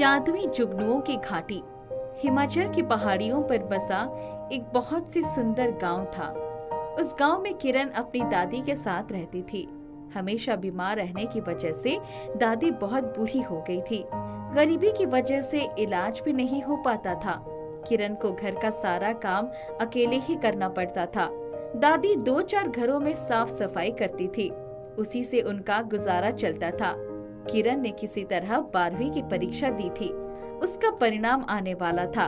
जादुई जुगनुओं की घाटी। हिमाचल की पहाड़ियों पर बसा एक बहुत सी सुंदर गांव था। उस गांव में किरण अपनी दादी के साथ रहती थी। हमेशा बीमार रहने की वजह से दादी बहुत बूढ़ी हो गई थी। गरीबी की वजह से इलाज भी नहीं हो पाता था। किरण को घर का सारा काम अकेले ही करना पड़ता था। दादी 2-4 घरों में साफ सफाई करती थी, उसी से उनका गुजारा चलता था। किरण ने किसी तरह 12वीं की परीक्षा दी थी। उसका परिणाम आने वाला था।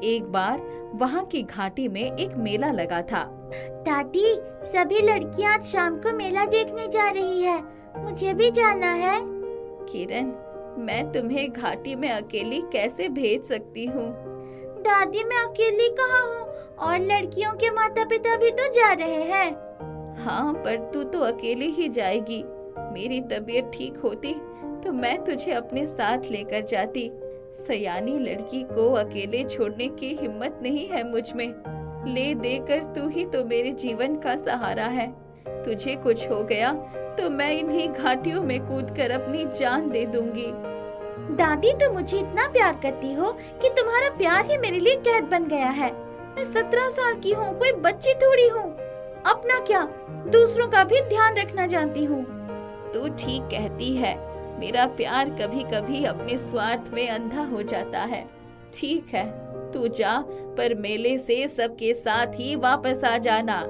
एक बार वहाँ की घाटी में एक मेला लगा था। दादी, सभी लड़कियाँ आज शाम को मेला देखने जा रही है, मुझे भी जाना है। किरण, मैं तुम्हें घाटी में अकेली कैसे भेज सकती हूँ? दादी, मैं अकेली कहाँ हूँ, और लड़कियों के माता पिता भी तो जा रहे हैं। हाँ, पर तू तो अकेली ही जाएगी। मेरी तबीयत ठीक होती तो मैं तुझे अपने साथ लेकर जाती। सयानी लड़की को अकेले छोड़ने की हिम्मत नहीं है मुझ में। ले देकर तू ही तो मेरे जीवन का सहारा है। तुझे कुछ हो गया तो मैं इन्हीं घाटियों में कूदकर अपनी जान दे दूंगी। दादी, तुम मुझे इतना प्यार करती हो कि तुम्हारा प्यार ही मेरे लिए कैद बन गया है। मैं 17 साल की हूँ, कोई बच्ची थोड़ी हूँ। अपना क्या, दूसरों का भी ध्यान रखना जानती हूँ। तू ठीक कहती है, मेरा प्यार कभी कभी अपने स्वार्थ में अंधा हो जाता है। ठीक है, तू जा, पर मेले से सबके साथ ही वापस आ जाना।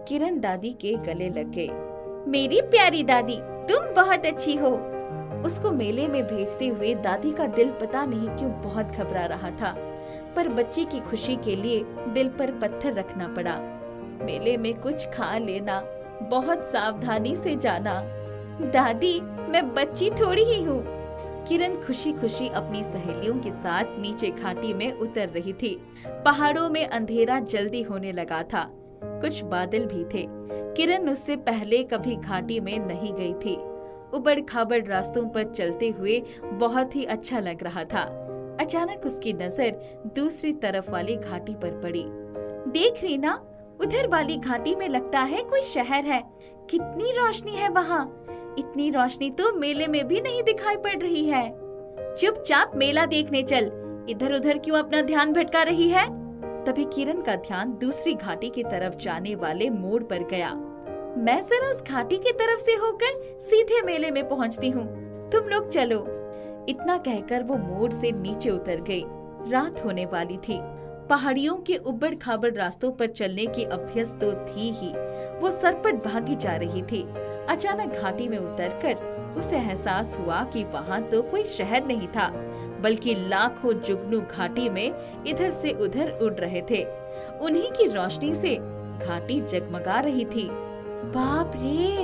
किरण दादी के गले लग गई। मेरी प्यारी दादी, तुम बहुत अच्छी हो। उसको मेले में भेजते हुए दादी का दिल पता नहीं क्यों बहुत घबरा रहा था, पर बच्ची की खुशी के लिए दिल पर पत्थर रखना पड़ा। मेले में कुछ खा लेना, बहुत सावधानी से जाना। दादी, मैं बच्ची थोड़ी ही हूँ। किरण खुशी खुशी अपनी सहेलियों के साथ नीचे घाटी में उतर रही थी। पहाड़ों में अंधेरा जल्दी होने लगा था, कुछ बादल भी थे। किरण उससे पहले कभी घाटी में नहीं गई थी। उबड़ खाबड़ रास्तों पर चलते हुए बहुत ही अच्छा लग रहा था। अचानक उसकी नजर दूसरी तरफ वाली घाटी पर पड़ी। देख रीना, उधर वाली घाटी में लगता है कोई शहर है। कितनी रोशनी है वहाँ। इतनी रोशनी तो मेले में भी नहीं दिखाई पड़ रही है। चुपचाप मेला देखने चल, इधर उधर क्यों अपना ध्यान भटका रही है। तभी किरण का ध्यान दूसरी घाटी की तरफ जाने वाले मोड़ पर गया। मैं जरा उस घाटी की तरफ से होकर सीधे मेले में पहुंचती हूँ, तुम लोग चलो। इतना कहकर वो मोड़ से नीचे उतर गई। रात होने वाली थी। पहाड़ियों के उबड़ खाबड़ रास्तों पर चलने की अभ्यस्त तो थी ही, वो सरपट भागी जा रही थी। अचानक घाटी में उतरकर उसे एहसास हुआ कि वहाँ तो कोई शहर नहीं था, बल्कि लाखों जुगनू घाटी में इधर से उधर उड़ रहे थे। उन्हीं की रोशनी से घाटी जगमगा रही थी। बाप रे,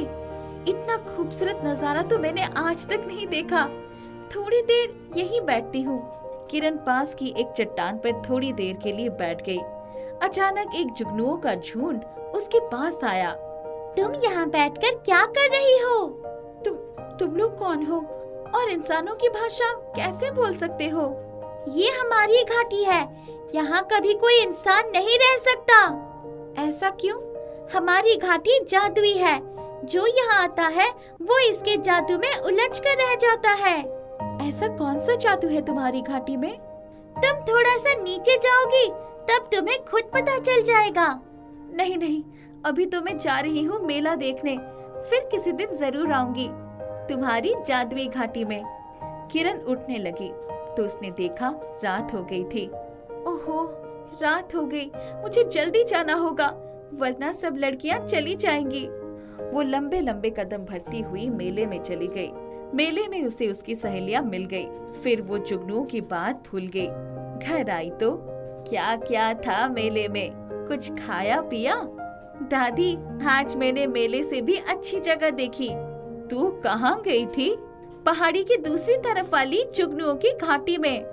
इतना खूबसूरत नजारा तो मैंने आज तक नहीं देखा। थोड़ी देर यहीं बैठती हूँ। किरण पास की एक चट्टान पर थोड़ी देर के लिए बैठ गई। अचानक एक जुगनुओं का झुंड उसके पास आया। तुम यहाँ बैठकर क्या कर रही हो? तुम लोग कौन हो और इंसानों की भाषा कैसे बोल सकते हो? ये हमारी घाटी है, यहाँ कभी कोई इंसान नहीं रह सकता। ऐसा क्यों? हमारी घाटी जादुई है, जो यहाँ आता है वो इसके जादू में उलझ कर रह जाता है। ऐसा कौन सा जादू है तुम्हारी घाटी में? तुम थोड़ा सा नीचे जाओगी तब तुम्हें खुद पता चल जाएगा। नहीं नहीं, अभी तो मैं जा रही हूँ मेला देखने, फिर किसी दिन जरूर आऊंगी तुम्हारी जादुई घाटी में। किरण उठने लगी तो उसने देखा रात हो गई थी। ओहो, रात हो गई, मुझे जल्दी जाना होगा वरना सब लड़कियां चली जाएंगी। वो लंबे लंबे कदम भरती हुई मेले में चली गई। मेले में उसे उसकी सहेलियां मिल गई। फिर वो जुगनुओं की बात भूल गई। घर आई तो क्या क्या था मेले में, कुछ खाया पिया? दादी, आज मैंने मेले से भी अच्छी जगह देखी। तू कहाँ गई थी? पहाड़ी की दूसरी तरफ वाली जुगनुओं की घाटी में।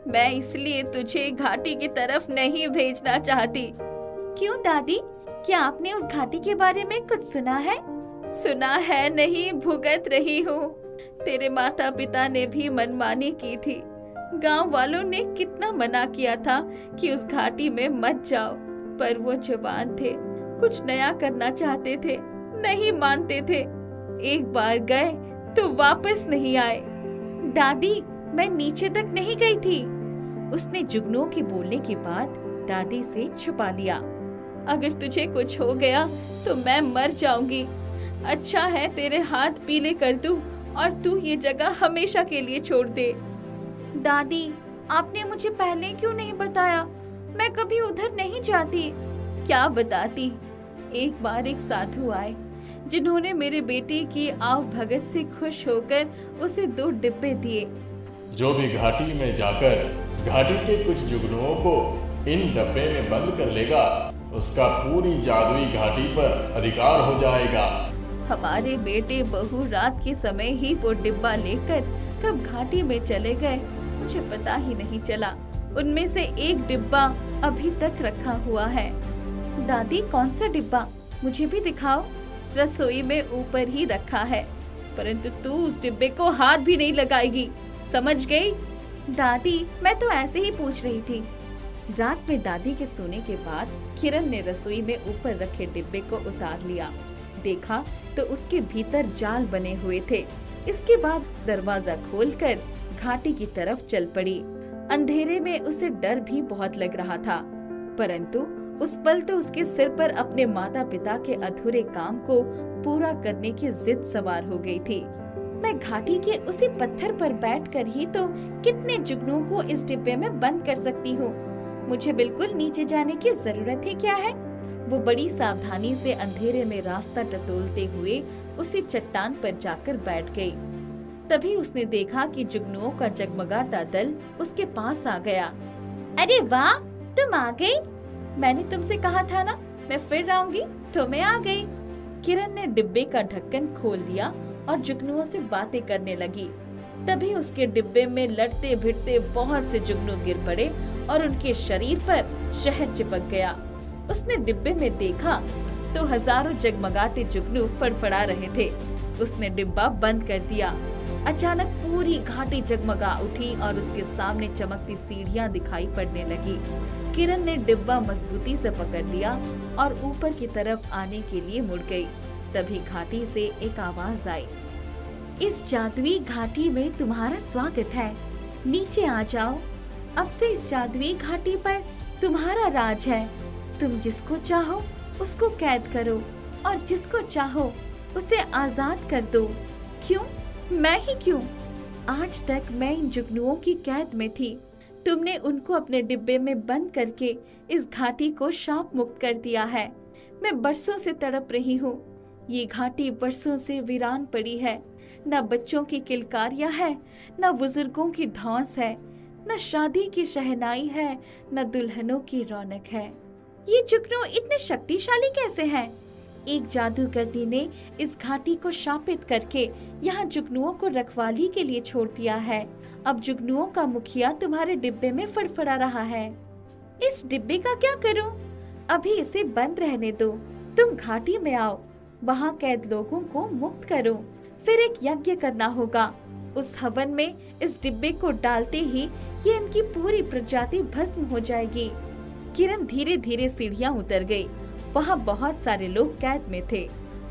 मैं इसलिए तुझे घाटी की तरफ नहीं भेजना चाहती। क्यों दादी, क्या आपने उस घाटी के बारे में कुछ सुना है? सुना है नहीं, भुगत रही हूँ। तेरे माता पिता ने भी मनमानी की थी। गांव वालों ने कितना मना किया था कि उस घाटी में मत जाओ, पर वो जवान थे, कुछ नया करना चाहते थे, नहीं मानते थे। एक बार गए तो वापस नहीं आए। दादी, मैं नीचे तक नहीं गई थी। उसने जुगनुओं के बोलने की बात दादी से छुपा लिया। अगर तुझे कुछ हो गया तो मैं मर जाऊंगी। अच्छा है तेरे हाथ पीले कर दूं और तू ये जगह हमेशा के लिए छोड़ दे। दादी, आपने मुझे पहले क्यों नहीं बताया? मैं कभी उधर नहीं जाती। क्या बताती? एक बार एक साधु आए जिन्होंने मेरे बेटे की आव भगत से खुश होकर उसे 2 डिब्बे दिए। जो भी घाटी में जाकर घाटी के कुछ जुगनुओं को इन डब्बे में बंद कर लेगा, उसका पूरी जादुई घाटी पर अधिकार हो जाएगा। हमारे बेटे बहू रात के समय ही वो डिब्बा लेकर कब घाटी में चले गए, मुझे पता ही नहीं चला। उनमें से एक डिब्बा अभी तक रखा हुआ है। दादी, कौन सा डिब्बा? मुझे भी दिखाओ। रसोई में ऊपर ही रखा है, परंतु तू उस डिब्बे को हाथ भी नहीं लगाएगी, समझ गई? दादी, मैं तो ऐसे ही पूछ रही थी। रात में दादी के सोने के बाद किरण ने रसोई में ऊपर रखे डिब्बे को उतार लिया। देखा तो उसके भीतर जाल बने हुए थे। इसके बाद दरवाजा खोलकर घाटी की तरफ चल पड़ी। अंधेरे में उसे डर भी बहुत लग रहा था, परंतु उस पल तो उसके सिर पर अपने माता पिता के अधूरे काम को पूरा करने की जिद सवार हो गई थी। मैं घाटी के उसी पत्थर पर बैठकर ही तो कितने जुगनुओं को इस डिब्बे में बंद कर सकती हूँ। मुझे बिल्कुल नीचे जाने की जरूरत ही क्या है? वो बड़ी सावधानी से अंधेरे में रास्ता टटोलते हुए उसी चट्टान पर जाकर बैठ गई। तभी उसने देखा कि जुगनुओं का जगमगाता दल उसके पास आ गया। अरे वाह, तुम आ गई। मैंने तुमसे कहा था ना, मैं फिर आऊंगी, तो मैं आ गई। किरण ने डिब्बे का ढक्कन खोल दिया और जुगनुओं से बातें करने लगी। तभी उसके डिब्बे में लड़ते भिड़ते बहुत से जुगनू गिर पड़े और उनके शरीर पर शहद चिपक गया। उसने डिब्बे में देखा तो हजारों जगमगाते जुगनू फड़फड़ा रहे थे। उसने डिब्बा बंद कर दिया। अचानक पूरी घाटी जगमगा उठी और उसके सामने चमकती सीढ़ियां दिखाई पड़ने लगी। किरण ने डिब्बा मजबूती से पकड़ लिया और ऊपर की तरफ आने के लिए मुड़ गई। तभी घाटी से एक आवाज आई। इस जादुई घाटी में तुम्हारा स्वागत है, नीचे आ जाओ। अब से इस जादुई घाटी पर तुम्हारा राज है। तुम जिसको चाहो उसको कैद करो और जिसको चाहो उसे आजाद कर दो। क्यों? मैं ही क्यों? आज तक मैं इन जुगनुओं की कैद में थी। तुमने उनको अपने डिब्बे में बंद करके इस घाटी को शाप मुक्त कर दिया है। मैं बरसों से तड़प रही हूँ। ये घाटी बरसों से वीरान पड़ी है। न बच्चों की किलकारियां है, न बुजुर्गों की धौंस है, न शादी की शहनाई है, न दुल्हनों की रौनक है। ये जुगनू इतने शक्तिशाली कैसे हैं? एक जादूगरनी ने इस घाटी को शापित करके यहाँ जुगनुओं को रखवाली के लिए छोड़ दिया है। अब जुगनुओं का मुखिया तुम्हारे डिब्बे में फड़फड़ा रहा है। इस डिब्बे का क्या करूं? अभी इसे बंद रहने दो। तुम घाटी में आओ, वहाँ कैद लोगों को मुक्त करो। फिर एक यज्ञ करना होगा। उस हवन में इस डिब्बे को डालते ही ये इनकी पूरी प्रजाति भस्म हो जाएगी। किरण धीरे धीरे सीढ़ियाँ उतर गई। वहाँ बहुत सारे लोग कैद में थे।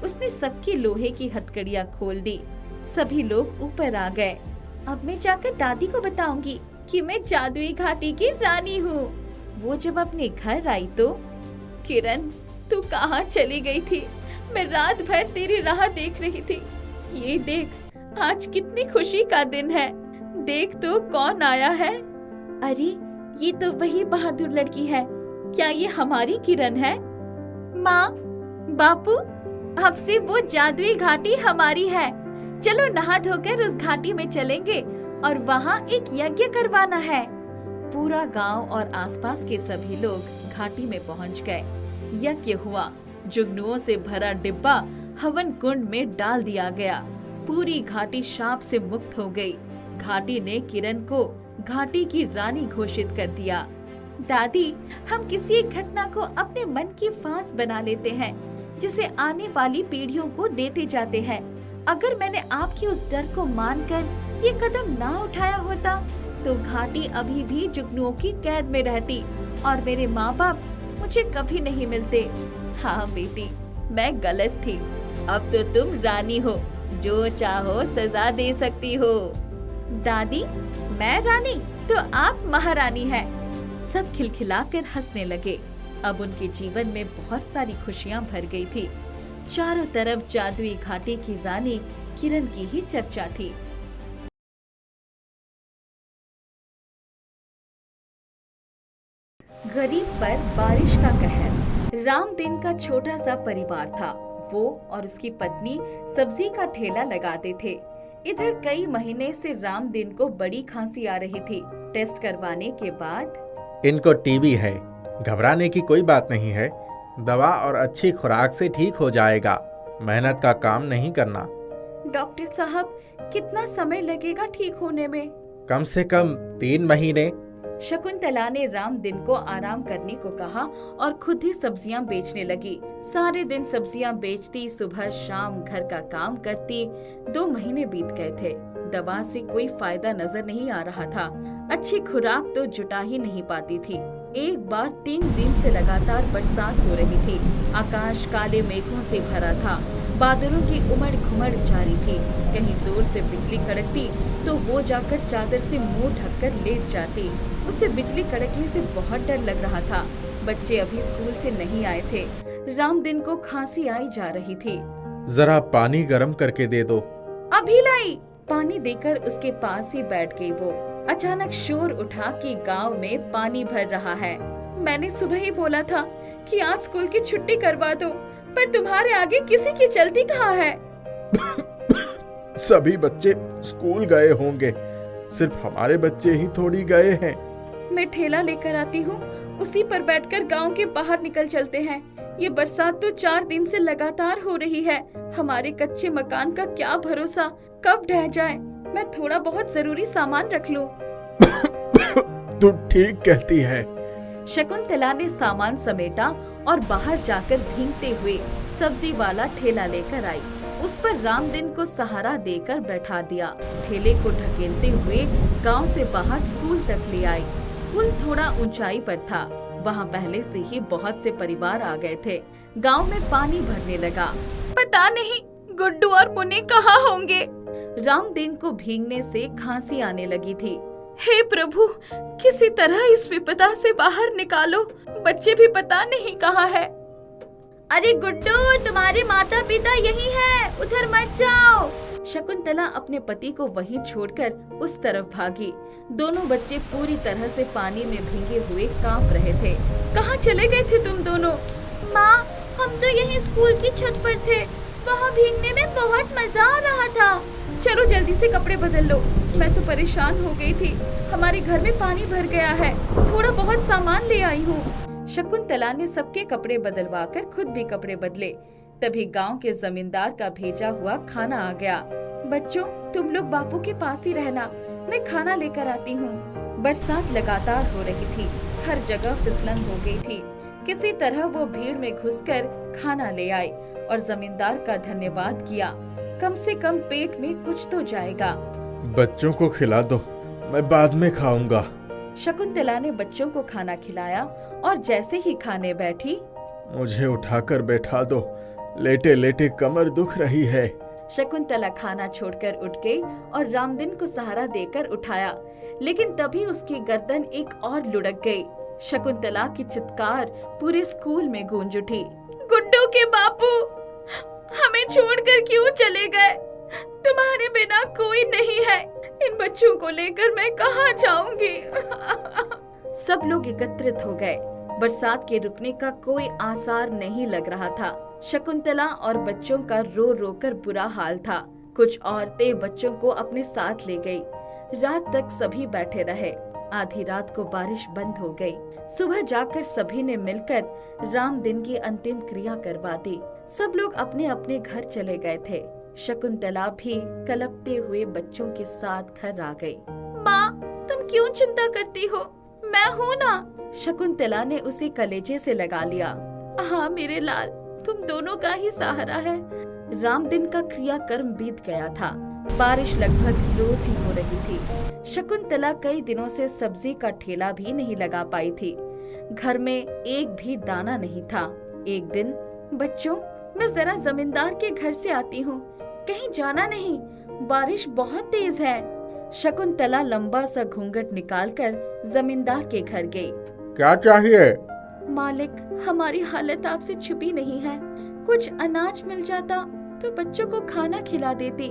उसने सबकी लोहे की हथकड़ियाँ खोल दी। सभी लोग ऊपर आ गए। अब मैं जाकर दादी को बताऊंगी कि मैं जादुई घाटी की रानी हूँ। वो जब अपने घर आई तो, किरण तू कहाँ चली गई थी? मैं रात भर तेरी राह देख रही थी। ये देख, आज कितनी खुशी का दिन है। देख तो कौन आया है। अरे ये तो वही बहादुर लड़की है। क्या ये हमारी किरण है? माँ, बापू, अब से वो जादुई घाटी हमारी है। चलो नहा धोकर उस घाटी में चलेंगे और वहाँ एक यज्ञ करवाना है। पूरा गांव और आसपास के सभी लोग घाटी में पहुँच गए। यज्ञ हुआ। जुगनुओं से भरा डिब्बा हवन कुंड में डाल दिया गया। पूरी घाटी शाप से मुक्त हो गई। घाटी ने किरण को घाटी की रानी घोषित कर दिया। दादी, हम किसी एक घटना को अपने मन की फांस बना लेते हैं, जिसे आने वाली पीढ़ियों को देते जाते हैं। अगर मैंने आपकी उस डर को मानकर ये कदम ना उठाया होता, तो घाटी अभी भी जुगनुओं की कैद में रहती और मेरे माँ बाप मुझे कभी नहीं मिलते। हाँ बेटी, मैं गलत थी। अब तो तुम रानी हो, जो चाहो सजा दे सकती हो। दादी, मैं रानी तो आप महारानी हैं। सब खिलखिलाकर हंसने लगे। अब उनके जीवन में बहुत सारी खुशियां भर गई थी। चारों तरफ जादुई घाटी की रानी किरण की ही चर्चा थी। गरीब पर बारिश का कहर। रामदिन का छोटा सा परिवार था। वो और उसकी पत्नी सब्जी का ठेला लगाते थे। इधर कई महीने से रामदिन को बड़ी खांसी आ रही थी। टेस्ट करवाने के बाद इनको टीबी है, घबराने की कोई बात नहीं है। दवा और अच्छी खुराक से ठीक हो जाएगा। मेहनत का काम नहीं करना। डॉक्टर साहब, कितना समय लगेगा ठीक होने में? कम से कम 3 महीने। शकुंतला ने रामदिन को आराम करने को कहा और खुद ही सब्जियां बेचने लगी। सारे दिन सब्जियां बेचती, सुबह शाम घर का काम करती। 2 महीने बीत गए थे। दवा से कोई फायदा नजर नहीं आ रहा था। अच्छी खुराक तो जुटा ही नहीं पाती थी। एक बार 3 दिन से लगातार बरसात हो रही थी। आकाश काले मेघों से भरा था। बादलों की उमड़ घुमड़ जारी थी। कहीं जोर से बिजली कड़कती तो वो जाकर चादर से मुंह ढककर लेट जाती। उसे बिजली कड़कने से बहुत डर लग रहा था। बच्चे अभी स्कूल से नहीं आए थे। रामदिन को खांसी आई जा रही थी। जरा पानी गर्म करके दे दो। अभी लाई। पानी देकर उसके पास ही बैठ गई वो। अचानक शोर उठा कि गांव में पानी भर रहा है। मैंने सुबह ही बोला था कि आज स्कूल की छुट्टी करवा दो, पर तुम्हारे आगे किसी की चलती कहाँ है? सभी बच्चे स्कूल गए होंगे, सिर्फ हमारे बच्चे ही थोड़ी गए हैं। मैं ठेला लेकर आती हूँ, उसी पर बैठकर गांव के बाहर निकल चलते हैं। ये बरसात तो 4 दिन से लगातार हो रही है। हमारे कच्चे मकान का क्या भरोसा, कब ढह जाए। मैं थोड़ा बहुत जरूरी सामान रख लूं। तू ठीक कहती है। शकुंतला ने सामान समेटा और बाहर जाकर भीगते हुए सब्जी वाला ठेला लेकर आई। उस पर रामदिन को सहारा देकर बैठा दिया। ठेले को ढकेलते हुए गांव से बाहर स्कूल तक ले आई। स्कूल थोड़ा ऊंचाई पर था। वहाँ पहले से ही बहुत से परिवार आ गए थे। गांव में पानी भरने लगा। पता नहीं गुड्डू और मुन्नी कहाँ होंगे। रामदिन को भीगने से खांसी आने लगी थी। हे प्रभु, किसी तरह इस विपदा से बाहर निकालो। बच्चे भी पता नहीं कहाँ है। अरे गुड्डू, तुम्हारे माता पिता यही है, उधर मत जाओ। शकुंतला अपने पति को वहीं छोड़कर उस तरफ भागी। दोनों बच्चे पूरी तरह से पानी में भीगे हुए कांप रहे थे। कहाँ चले गए थे तुम दोनों? माँ, हम तो यहीं स्कूल की छत पर थे। वहाँ भीगने में बहुत मजा आ रहा था। चलो जल्दी से कपड़े बदल लो। मैं तो परेशान हो गई थी। हमारे घर में पानी भर गया है। थोड़ा बहुत सामान ले आई हूँ। शकुंतला ने सबके कपड़े बदलवाकर खुद भी कपड़े बदले। तभी गांव के जमींदार का भेजा हुआ खाना आ गया। बच्चों, तुम लोग बापू के पास ही रहना, मैं खाना लेकर आती हूँ। बरसात लगातार हो रही थी। हर जगह फिसलन हो गई थी। किसी तरह वो भीड़ में घुसकर खाना ले आए और जमींदार का धन्यवाद किया। कम से कम पेट में कुछ तो जाएगा। बच्चों को खिला दो, मैं बाद में खाऊंगा। शकुंतला ने बच्चों को खाना खिलाया और जैसे ही खाने बैठी, मुझे उठाकर बैठा दो, लेटे लेटे कमर दुख रही है। शकुंतला खाना छोड़कर उठ गई और रामदिन को सहारा देकर उठाया, लेकिन तभी उसकी गर्दन एक और लुढ़क गई। शकुंतला की चित्कार पूरे स्कूल में गूंज उठी। गुड्डू के बापू, हमें छोड़कर क्यों चले गए? तुम्हारे बिना कोई नहीं है। इन बच्चों को लेकर मैं कहाँ जाऊंगी? सब लोग एकत्रित हो गए। बरसात के रुकने का कोई आसार नहीं लग रहा था। शकुंतला और बच्चों का रो रो कर बुरा हाल था। कुछ औरतें बच्चों को अपने साथ ले गई। रात तक सभी बैठे रहे। आधी रात को बारिश बंद हो गई। सुबह जाकर सभी ने मिलकर रामदिन की अंतिम क्रिया करवा दी। सब लोग अपने अपने घर चले गए थे। शकुंतला भी कलपते हुए बच्चों के साथ घर आ गई। माँ, तुम क्यों चिंता करती हो? मैं हूँ ना। शकुंतला ने उसे कलेजे से लगा लिया। हाँ मेरे लाल, तुम दोनों का ही सहारा है। रामदिन का क्रियाकर्म बीत गया था। बारिश लगभग रोज ही हो रही थी। शकुंतला कई दिनों से सब्जी का ठेला भी नहीं लगा पाई थी। घर में एक भी दाना नहीं था। एक दिन, बच्चों, मैं जरा जमींदार के घर से आती हूँ, कहीं जाना नहीं, बारिश बहुत तेज है। शकुंतला लंबा सा घूंघट निकालकर जमींदार के घर गई। क्या चाहिए? मालिक, हमारी हालत आपसे छुपी नहीं है। कुछ अनाज मिल जाता तो बच्चों को खाना खिला देती।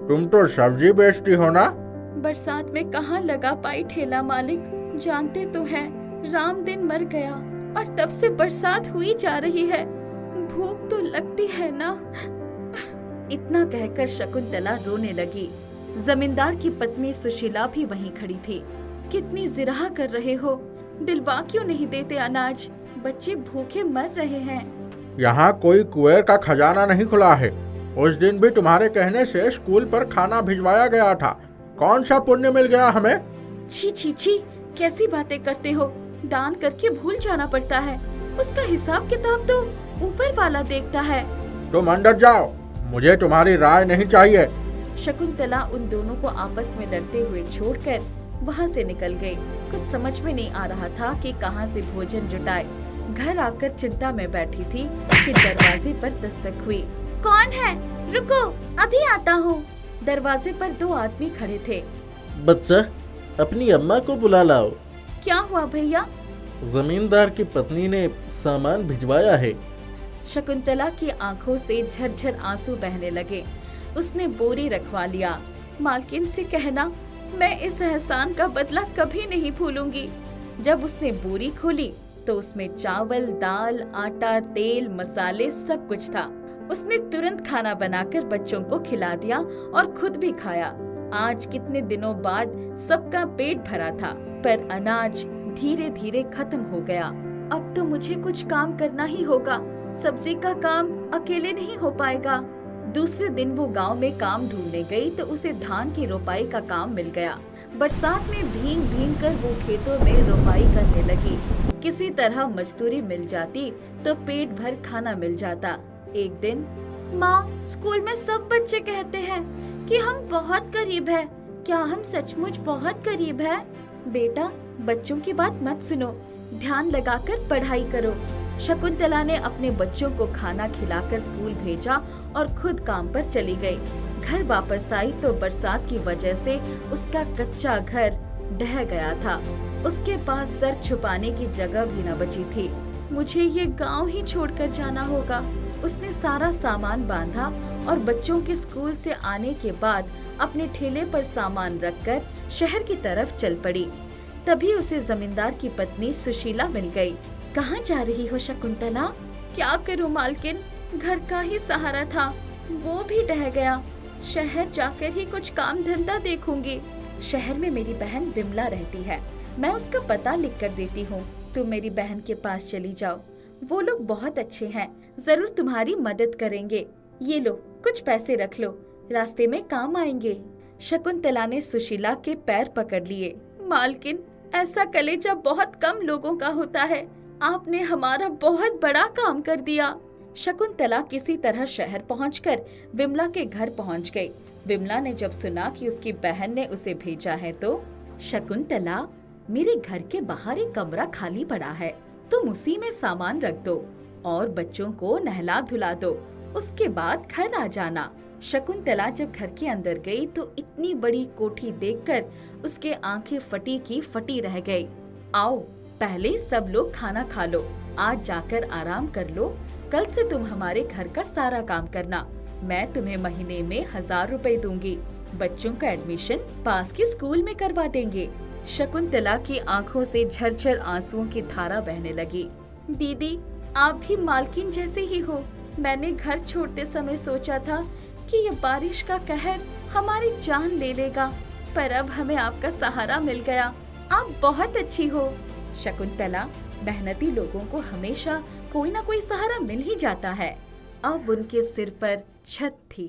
तुम तो सब्जी बेचती हो ना? बरसात में कहाँ लगा पाई ठेला मालिक, जानते तो हैं, राम दिन मर गया और तब से बरसात हुई जा रही है। भूख तो लगती है ना। इतना कहकर शकुंतला रोने लगी। जमींदार की पत्नी सुशीला भी वहीं खड़ी थी। कितनी जिराह कर रहे हो, दिलवा क्यों नहीं देते अनाज? बच्चे भूखे मर रहे हैं। यहाँ कोई कुएं का खजाना नहीं खुला है। उस दिन भी तुम्हारे कहने से स्कूल पर खाना भिजवाया गया था। कौन सा पुण्य मिल गया हमें? छी छी छी, कैसी बातें करते हो? दान करके भूल जाना पड़ता है। उसका हिसाब किताब तो ऊपर वाला देखता है। तुम अंदर जाओ, मुझे तुम्हारी राय नहीं चाहिए। शकुंतला उन दोनों को आपस में लड़ते हुए छोड़कर वहाँ से निकल गई। कुछ समझ में नहीं आ रहा था कि कहाँ से भोजन जुटाए। घर आकर चिंता में बैठी थी कि दरवाजे पर दस्तक हुई। कौन है? रुको, अभी आता हूँ। दरवाजे पर 2 आदमी खड़े थे। बच्चा, अपनी अम्मा को बुला लाओ। क्या हुआ भैया? जमींदार की पत्नी ने सामान भिजवाया है। शकुंतला की आंखों से झरझर आंसू बहने लगे। उसने बोरी रखवा लिया। मालकिन से कहना, मैं इस एहसान का बदला कभी नहीं भूलूंगी। जब उसने बोरी खोली तो उसमें चावल, दाल, आटा, तेल, मसाले सब कुछ था। उसने तुरंत खाना बनाकर बच्चों को खिला दिया और खुद भी खाया। आज कितने दिनों बाद सबका पेट भरा था, पर अनाज धीरे धीरे खत्म हो गया। अब तो मुझे कुछ काम करना ही होगा। सब्जी का काम अकेले नहीं हो पाएगा। दूसरे दिन वो गांव में काम ढूंढने गई तो उसे धान की रोपाई का काम मिल गया। बरसात में भीग भीग कर वो खेतों में रोपाई करने लगी। किसी तरह मजदूरी मिल जाती तो पेट भर खाना मिल जाता। एक दिन, माँ, स्कूल में सब बच्चे कहते हैं कि हम बहुत गरीब हैं। क्या हम सचमुच बहुत गरीब हैं? बेटा, बच्चों की बात मत सुनो, ध्यान लगाकर पढ़ाई करो। शकुंतला ने अपने बच्चों को खाना खिलाकर स्कूल भेजा और खुद काम पर चली गई। घर वापस आई तो बरसात की वजह से उसका कच्चा घर ढह गया था। उसके पास सर छुपाने की जगह भी न बची थी। मुझे ये गांव ही छोड़कर जाना होगा। उसने सारा सामान बांधा और बच्चों के स्कूल से आने के बाद अपने ठेले पर सामान रखकर शहर की तरफ चल पड़ी। तभी उसे जमींदार की पत्नी सुशीला मिल गई। कहाँ जा रही हो शकुंतला? क्या करूँ मालकिन, घर का ही सहारा था, वो भी ढह गया। शहर जाकर ही कुछ काम धंधा देखूंगी। शहर में मेरी बहन विमला रहती है, मैं उसका पता लिख कर देती हूँ। तुम मेरी बहन के पास चली जाओ, वो लोग बहुत अच्छे हैं, जरूर तुम्हारी मदद करेंगे। ये लो, कुछ पैसे रख लो, रास्ते में काम आएंगे। शकुंतला ने सुशीला के पैर पकड़ लिए। मालकिन, ऐसा कलेजा बहुत कम लोगों का होता है। आपने हमारा बहुत बड़ा काम कर दिया। शकुंतला किसी तरह शहर पहुंचकर विमला के घर पहुंच गई। विमला ने जब सुना कि उसकी बहन ने उसे भेजा है तो, शकुंतला, मेरे घर के बाहर एक कमरा खाली पड़ा है, तुम उसी में सामान रख दो और बच्चों को नहला धुला दो, उसके बाद घर आ जाना। शकुंतला जब घर के अंदर गई तो इतनी बड़ी कोठी देखकर उसके आंखें फटी की फटी रह गई। आओ, पहले सब लोग खाना खा लो, आज जाकर आराम कर लो, कल से तुम हमारे घर का सारा काम करना। मैं तुम्हें महीने में 1000 रुपए दूंगी, बच्चों का एडमिशन पास के स्कूल में करवा देंगे। शकुंतला की आंखों से झरझर आंसुओं की धारा बहने लगी। दीदी, आप भी मालकिन जैसे ही हो। मैंने घर छोड़ते समय सोचा था कि ये बारिश का कहर हमारी जान ले लेगा, पर अब हमें आपका सहारा मिल गया। आप बहुत अच्छी हो। शकुंतला, मेहनती लोगों को हमेशा कोई ना कोई सहारा मिल ही जाता है। अब उनके सिर पर छत थी।